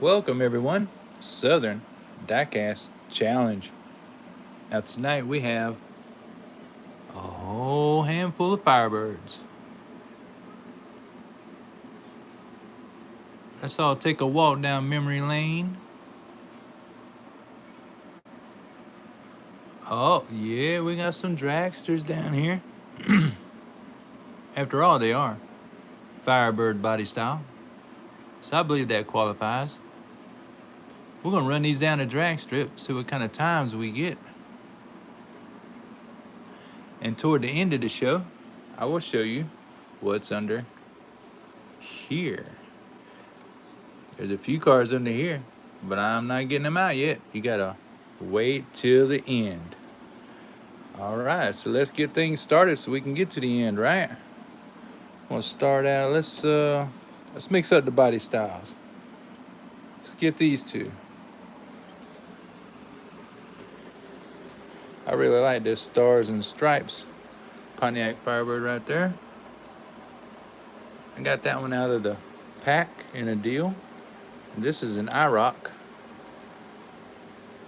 Welcome everyone, Southern Diecast Challenge. Now tonight we have a whole handful of Firebirds. Let's all take a walk down memory lane. Oh yeah, we got some dragsters down here. After all, they are Firebird body style, so I believe that qualifies. We're gonna run these down the drag strip, see what kind of times we get. And toward the end of the show, I will show you what's under here. There's a few cars under here, but I'm not getting them out yet. You gotta wait till the end. All right, so let's get things started so we can get to the end, right? We'll start out. Let's mix up the body styles. Let's get these two. I really like this stars and stripes Pontiac Firebird right there. I got that one out of the pack in a deal. This is an IROC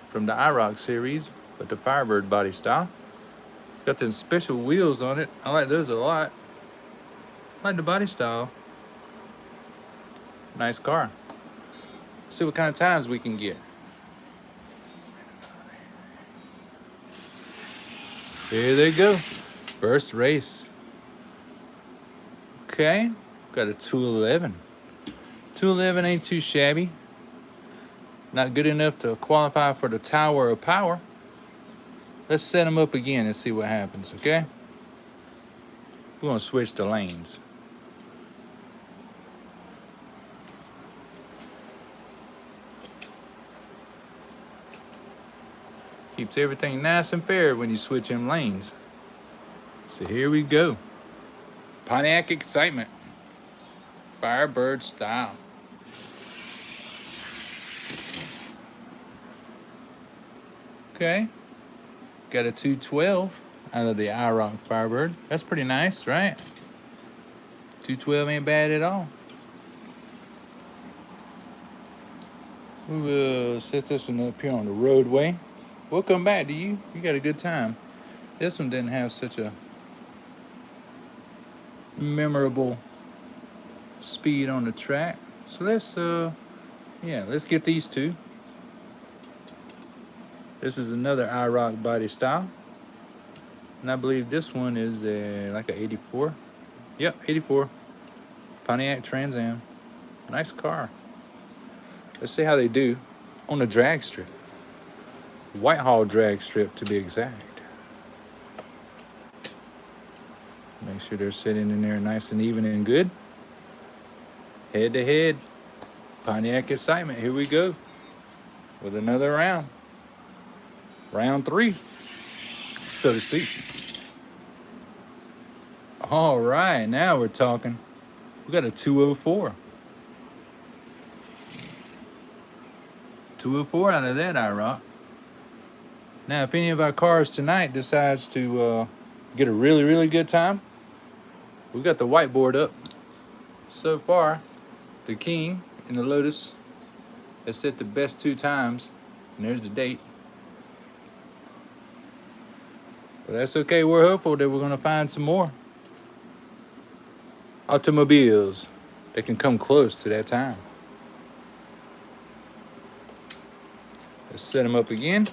from the IROC series, but the Firebird body style. It's got them special wheels on it. I like those a lot. I like the body style. Nice car. See what kind of times we can get. Here they go. First race. Okay, got a 211. 211 ain't too shabby. Not good enough to qualify for the Tower of Power. Let's set them up again and see what happens, okay? We're gonna switch the lanes. Keeps everything nice and fair when you switch them lanes. So here we go. Pontiac excitement. Firebird style. Okay. Got a 212 out of the IROC Firebird. That's pretty nice, right? 212 ain't bad at all. We'll set this one up here on the roadway. We'll come back to you. You got a good time. This one didn't have such a memorable speed on the track. So let's get these two. This is another IROC body style. And I believe this one is like a 84. Yep, 84. Pontiac Trans Am. Nice car. Let's see how they do on the drag strip. Whitehall drag strip to be exact. Make sure they're sitting in there nice and even and good. Head to head. Pontiac excitement. Here we go. With another round. Round 3, so to speak. All right, now we're talking. We got a 204. 204 out of that IROC. Now, if any of our cars tonight decides to get a really, really good time, we got the whiteboard up. So far, the King and the Lotus has set the best 2 times, and there's the date. But that's okay. We're hopeful that we're going to find some more automobiles that can come close to that time. Let's set them up again.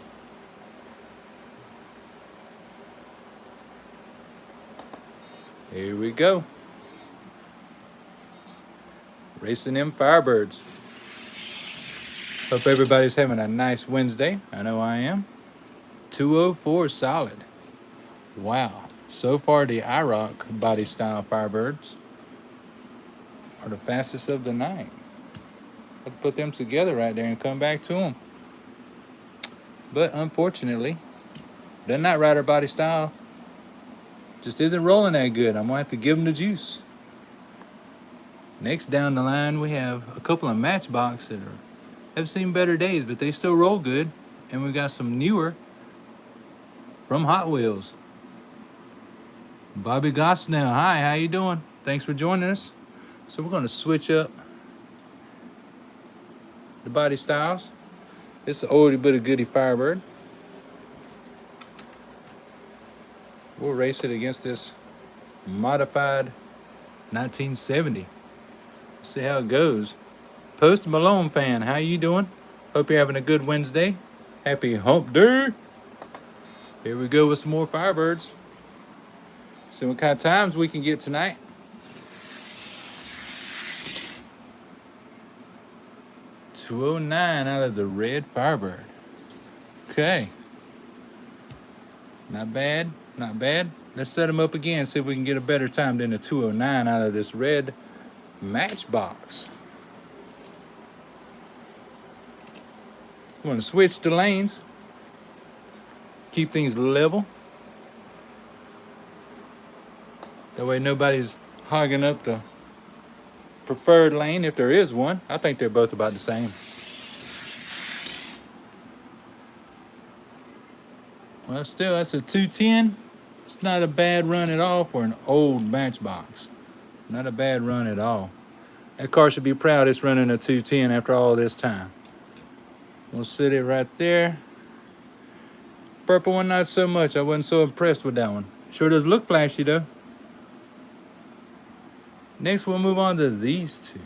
Here we go. Racing them Firebirds. Hope everybody's having a nice Wednesday. I know I am. 204 solid. Wow. So far, the IROC body style Firebirds are the fastest of the night. Let's put them together right there and come back to them. But unfortunately, they're not rider body style. Just isn't rolling that good. I'm going to have to give them the juice. Next down the line, we have a couple of Matchbox that have seen better days, but they still roll good. And we got some newer from Hot Wheels. Bobby Gosnell, hi, how you doing? Thanks for joining us. So we're going to switch up the body styles. It's an oldie but a goodie Firebird. We'll race it against this modified 1970. See how it goes. Post Malone fan, how you doing? Hope you're having a good Wednesday. Happy hump day. Here we go with some more Firebirds. See what kind of times we can get tonight. .209 out of the red Firebird. Okay. Not bad, not bad. Let's set them up again, see if we can get a better time than the .209 out of this red Matchbox. I'm going to switch the lanes. Keep things level. That way nobody's hogging up the preferred lane if there is one. I think they're both about the same. Well, still, that's a 210. It's not a bad run at all for an old Matchbox. Not a bad run at all. That car should be proud it's running a 210 after all this time. We'll sit it right there. Purple one, not so much. I wasn't so impressed with that one. Sure does look flashy, though. Next, we'll move on to these two.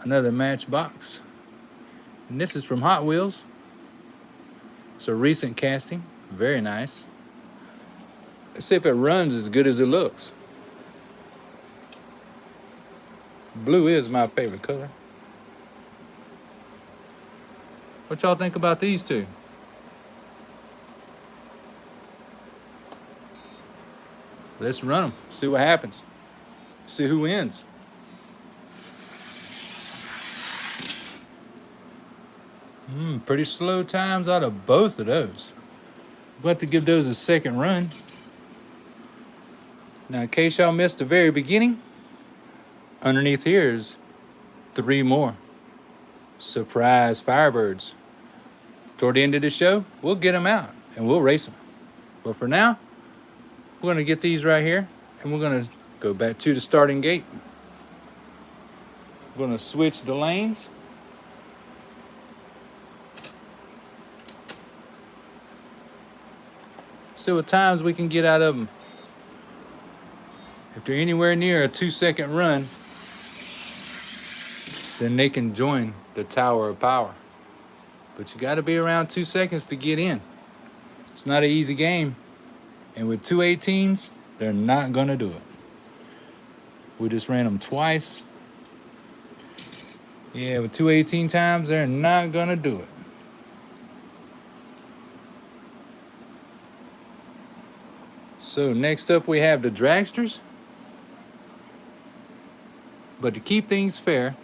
Another Matchbox. And this is from Hot Wheels. It's a recent casting. Very nice. Let's see if it runs as good as it looks. Blue is my favorite color. What y'all think about these two? Let's run them. See what happens. See who wins. Pretty slow times out of both of those. We'll have to give those a second run. Now, in case y'all missed the very beginning, underneath here is 3 more surprise Firebirds. Toward the end of the show, we'll get them out and we'll race them. But for now, we're going to get these right here and we're going to go back to the starting gate. We're going to switch the lanes. See what times we can get out of them. If they're anywhere near a 2-second run, then they can join the Tower of Power. But you got to be around 2 seconds to get in. It's not an easy game. And with 218s, they're not going to do it. We just ran them twice. Yeah, with 218 times, they're not going to do it. So next up, we have the dragsters. But to keep things fair,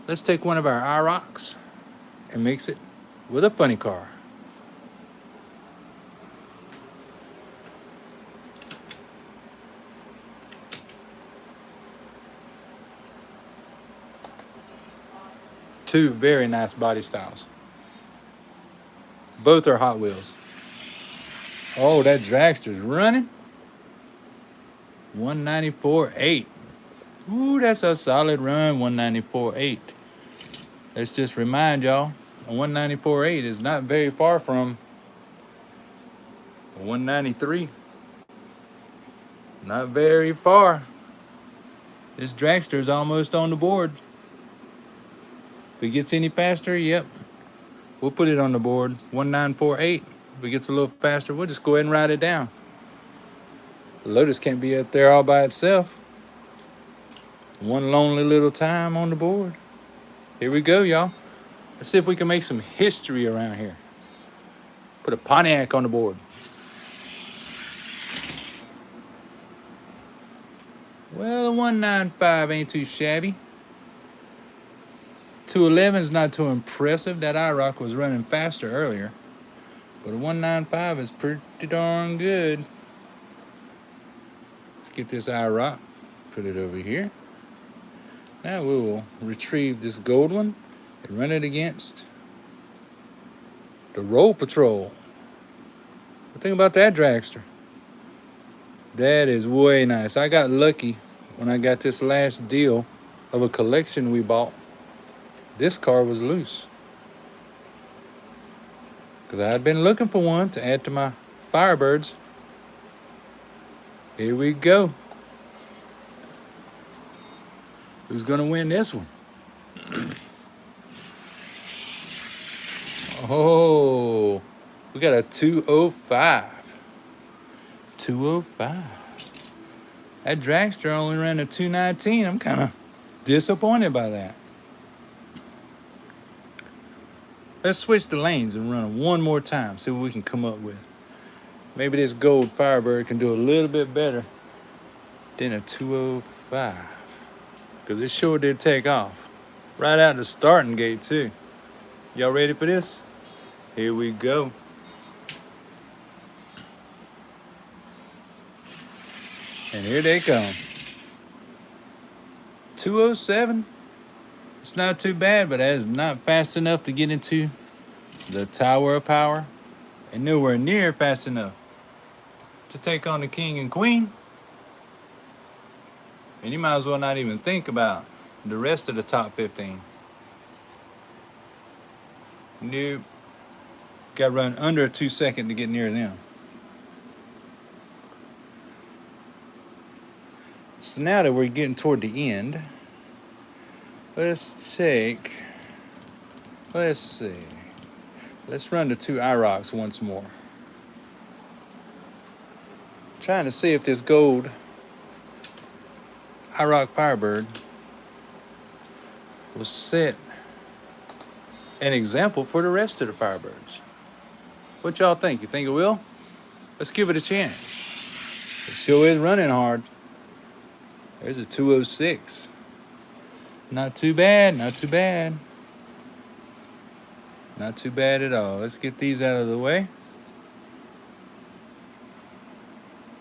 let's take one of our IROCs and mix it with a funny car. Two very nice body styles. Both are Hot Wheels. Oh, that dragster's running. 194.8. Ooh, that's a solid run, 194.8. Let's just remind y'all, a 194.8 is not very far from a 193. Not very far. This dragster is almost on the board. If it gets any faster, yep, we'll put it on the board. 1948. If it gets a little faster, we'll just go ahead and ride it down. The Lotus can't be up there all by itself. One lonely little time on the board. Here we go, y'all. Let's see if we can make some history around here. Put a Pontiac on the board. Well, a 195 ain't too shabby. 211 is not too impressive. That IROC was running faster earlier. But a 195 is pretty darn good. Let's get this IROC. Put it over here. Now we will retrieve this gold one and run it against the Roll Patrol. What do you think about that dragster? That is way nice. I got lucky when I got this last deal of a collection we bought this car was loose. Because I had been looking for one to add to my Firebirds. Here we go. Who's going to win this one? Oh, we got a 205. 205. That dragster only ran a 219. I'm kind of disappointed by that. Let's switch the lanes and run it one more time. See what we can come up with. Maybe this gold Firebird can do a little bit better than a 205. Because it sure did take off. Right out the starting gate, too. Y'all ready for this? Here we go. And here they come. 207. It's not too bad, but that is not fast enough to get into the Tower of Power. And nowhere near fast enough to take on the King and Queen. And you might as well not even think about the rest of the top 15. Nope. Got to run under a 2 second to get near them. So now that we're getting toward the end, let's see. Let's run the 2 IROCs once more. Trying to see if this gold IROC Firebird will set an example for the rest of the Firebirds. What y'all think? You think it will? Let's give it a chance. It sure is running hard. There's a 206. Not too bad, not too bad. Not too bad at all. Let's get these out of the way.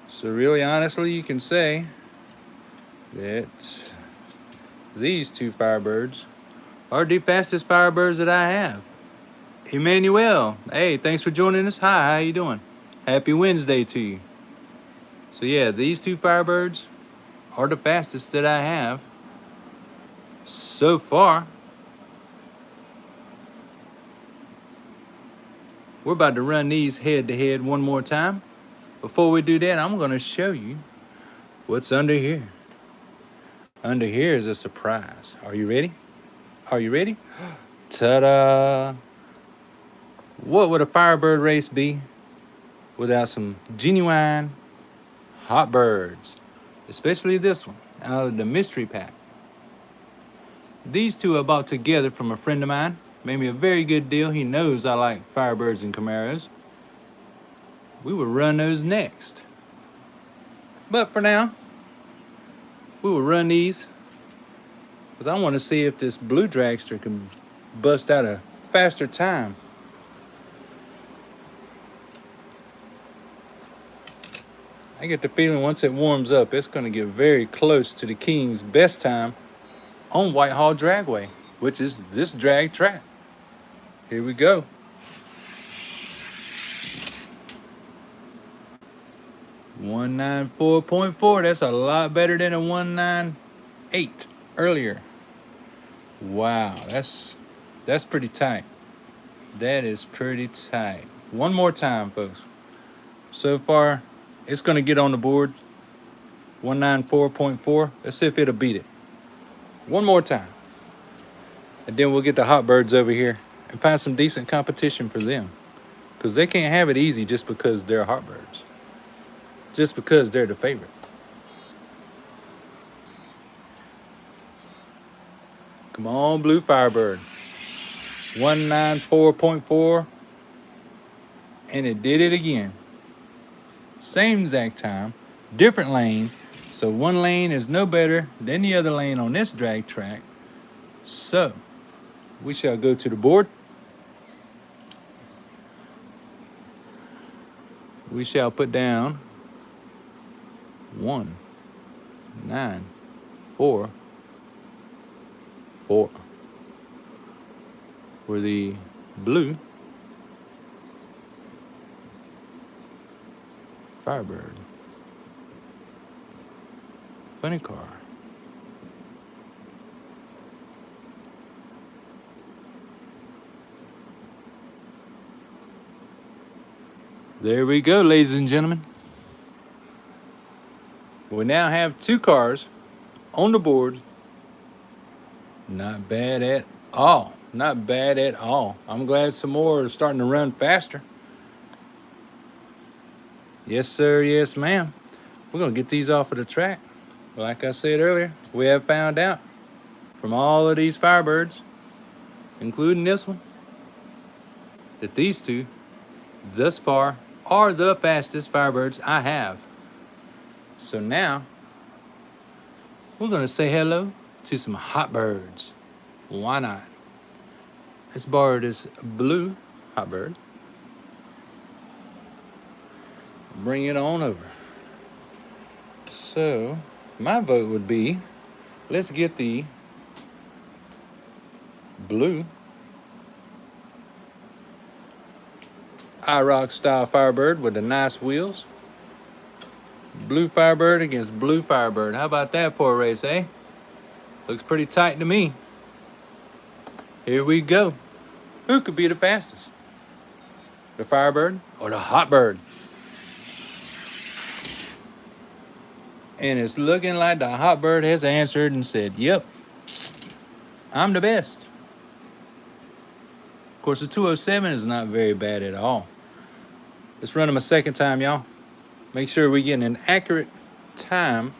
So really, honestly, you can say that these 2 Firebirds are the fastest Firebirds that I have. Emmanuel, hey, thanks for joining us. Hi, how you doing? Happy Wednesday to you. So yeah, these 2 Firebirds are the fastest that I have so far. We're about to run these head to head one more time. Before we do that, I'm going to show you what's under here. Under here is a surprise. Are you ready? Are you ready? Ta-da! What would a Firebird race be without some genuine hot birds? Especially this one, out of the mystery pack. These 2 I bought together from a friend of mine. Made me a very good deal. He knows I like Firebirds and Camaros. We will run those next. But for now, we will run these because I want to see if this blue dragster can bust out a faster time. I get the feeling once it warms up, it's going to get very close to the King's best time on Whitehall Dragway, which is this drag track. Here we go. $194.4. That's a lot better than a 198 earlier. Wow, that's pretty tight. That is pretty tight. One more time, folks. So far, it's going to get on the board. 194.4. Let's see if it'll beat it. One more time. And then we'll get the hot birds over here and find some decent competition for them. Because they can't have it easy just because they're hot birds. Just because they're the favorite. Come on, blue Firebird. 194.4. And it did it again. Same exact time, different lane. So one lane is no better than the other lane on this drag track. So we shall go to the board. We shall put down 1, 9, 4, 4 for the blue Firebird. Funny car. There we go, ladies and gentlemen. We now have 2 cars on the board. Not bad at all. Not bad at all. I'm glad some more are starting to run faster. Yes, sir. Yes, ma'am. We're going to get these off of the track. Like I said earlier, we have found out from all of these Firebirds, including this one, that these two, thus far, are the fastest Firebirds I have. So now, we're going to say hello to some hot birds. Why not? Let's borrow this blue hot bird. Bring it on over. So, my vote would be, let's get the blue IROC style Firebird with the nice wheels. Blue Firebird against blue Firebird. How about that for a race, eh? Looks pretty tight to me. Here we go. Who could be the fastest? The Firebird or the Hot Bird? And it's looking like the Hot Bird has answered and said, yep, I'm the best. Of course, the 207 is not very bad at all. Let's run them a second time, y'all. Make sure we're getting an accurate time.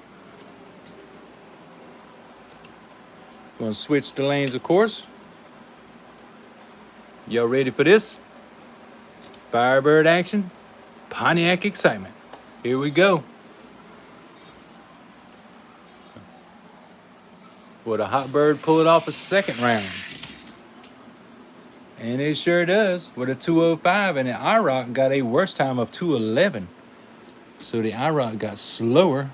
Going to switch the lanes, of course. Y'all ready for this? Firebird action, Pontiac excitement. Here we go. Will the Hot Bird pull it off a second round? And it sure does. With a 205, and the IROC got a worse time of 211. So the IROC got slower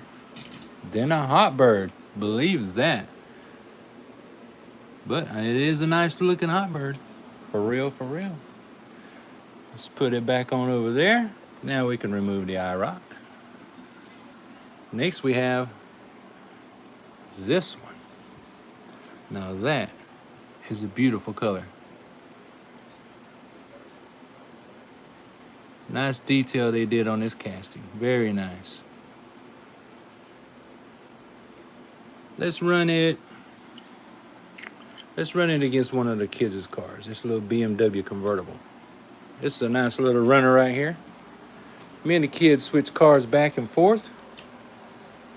than a Hot Bird. Believes that. But it is a nice looking Hot Bird. For real, for real. Let's put it back on over there. Now we can remove the IROC. Next we have this one. Now that is a beautiful color. Nice detail they did on this casting. Very nice. Let's run it against one of the kids' cars. This little BMW convertible. This is a nice little runner right here. Me and the kids switch cars back and forth.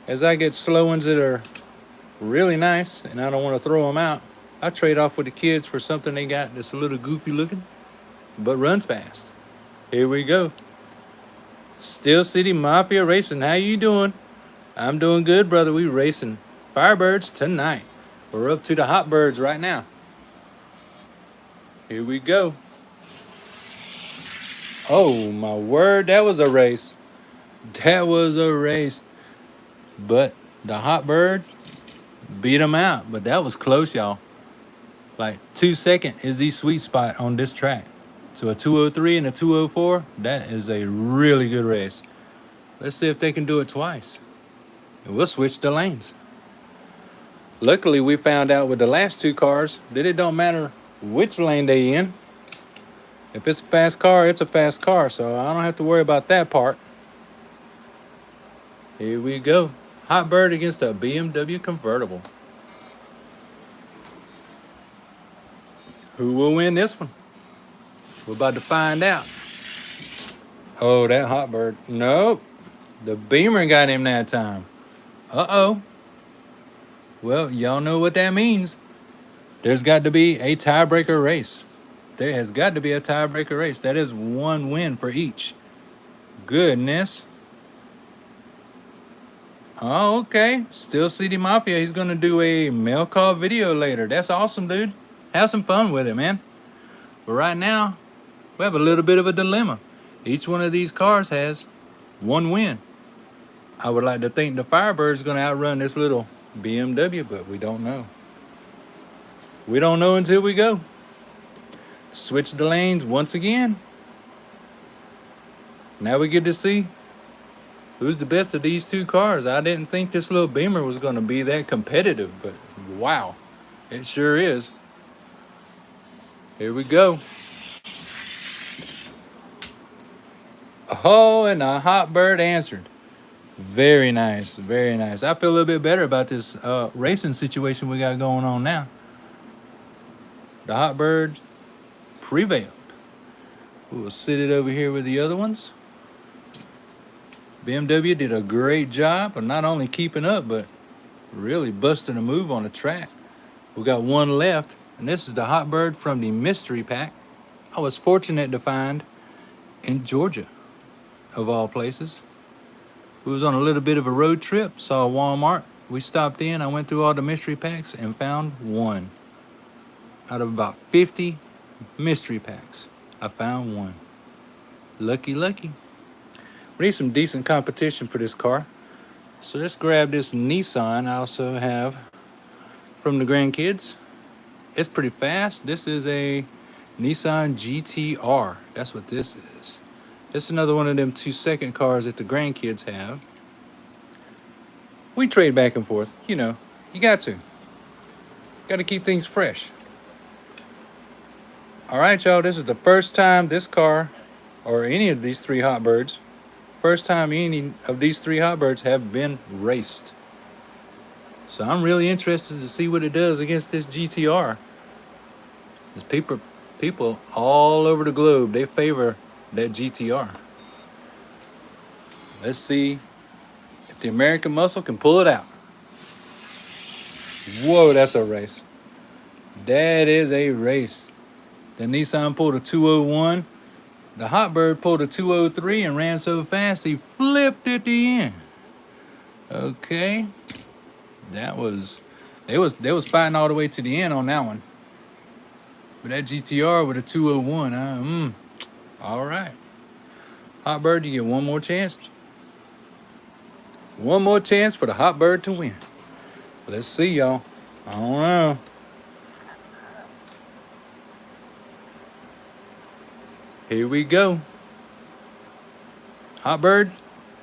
As I get slow ones that are really nice and I don't want to throw them out, I trade off with the kids for something they got that's a little goofy looking, but runs fast. Here we go. Steel City Mafia Racing. How you doing? I'm doing good, brother. We racing Firebirds tonight. We're up to the Hot Birds right now. Here we go. Oh, my word. That was a race. That was a race. But the Hot Bird beat them out. But that was close, y'all. Like 2 seconds is the sweet spot on this track. So a 203 and a 204, that is a really good race. Let's see if they can do it twice. And we'll switch the lanes. Luckily, we found out with the last 2 cars that it don't matter which lane they in. If it's a fast car, it's a fast car. So I don't have to worry about that part. Here we go. Hot Bird against a BMW convertible. Who will win this one? We're about to find out. Oh, that Hot Bird. Nope. The Beamer got him that time. Uh-oh. Well, y'all know what that means. There's got to be a tiebreaker race. There has got to be a tiebreaker race. That is 1 win for each. Goodness. Oh, okay. Steel City Mafia. He's going to do a mail call video later. That's awesome, dude. Have some fun with it, man. But right now, we have a little bit of a dilemma. Each one of these cars has 1 win. I would like to think the Firebird's going to outrun this little BMW, but we don't know. We don't know until we go. Switch the lanes once again. Now we get to see who's the best of these 2 cars. I didn't think this little Beamer was going to be that competitive, but wow, it sure is. Here we go. Oh, and the hot bird answered. Very nice, very nice. I feel a little bit better about this racing situation we got going on now. The hot bird prevailed. We will sit it over here with the other ones. BMW did a great job of not only keeping up, but really busting a move on the track. We got one left, and this is the hot bird from the mystery pack. I was fortunate to find in Georgia, of all places. We was on a little bit of a road trip, saw Walmart. We stopped in, I went through all the mystery packs and found one. Out of about 50 mystery packs, I found one. Lucky, lucky. We need some decent competition for this car. So let's grab this Nissan I also have from the grandkids. It's pretty fast. This is a Nissan GTR. That's what this is. It's another one of them 2-second cars that the grandkids have. We trade back and forth. You know, you got to. Got to keep things fresh. All right, y'all. This is the first time this car, or any of these three hot birds, first time any of these three hot birds have been raced. So I'm really interested to see what it does against this GTR. There's people all over the globe, they favor that GTR. Let's see if the American muscle can pull it out. Whoa, that's a race. That is a race. The Nissan pulled a 201. The hot bird pulled a 203 and ran so fast he flipped at the end. Okay. They was fighting all the way to the end on that one. But that GTR with a 201, all right. Hot bird, you get one more chance. One more chance for the hot bird to win. Let's see, y'all. I don't know. Here we go. Hot bird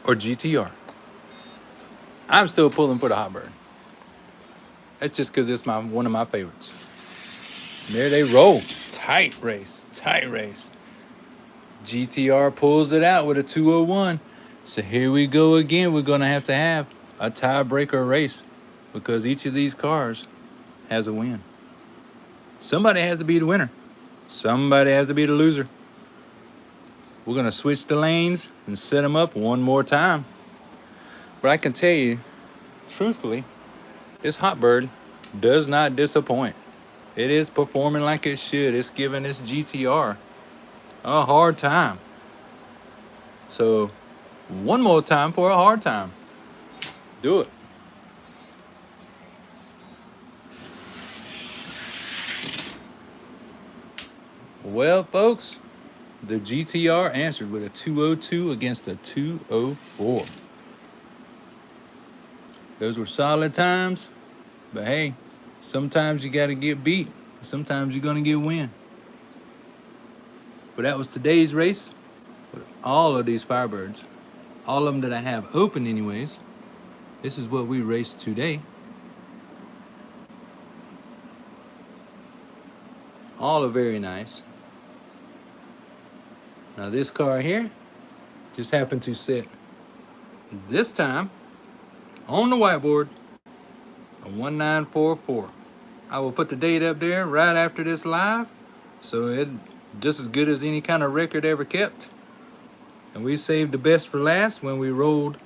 or GTR? I'm still pulling for the hot bird. That's just because it's one of my favorites. There they roll. Tight race. Tight race. GTR pulls it out with a 201. So here we go again. We're going to have a tiebreaker race because each of these cars has a win. Somebody has to be the winner. Somebody has to be the loser. We're going to switch the lanes and set them up one more time. But I can tell you, truthfully, this hot bird does not disappoint. It is performing like it should. It's giving this GTR a hard time. So, one more time for a hard time. Do it. Well, folks, the GTR answered with a 202 against a 204. Those were solid times, but hey, sometimes you got to get beat. Sometimes you're going to get win. But that was today's race with all of these Firebirds. All of them that I have open anyways. This is what we raced today. All are very nice. Now this car here just happened to sit this time on the whiteboard a 1944. I will put the date up there right after this live, so it's just as good as any kind of record ever kept. And we saved the best for last when we rolled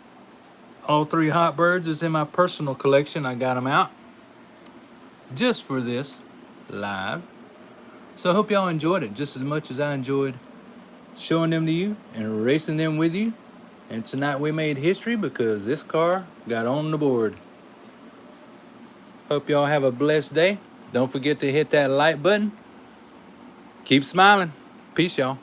all three hot birds. It's in my personal collection. I got them out just for this live. So I hope y'all enjoyed it just as much as I enjoyed showing them to you and racing them with you. And tonight we made history because this car got on the board. Hope y'all have a blessed day. Don't forget to hit that like button. Keep smiling. Peace, y'all.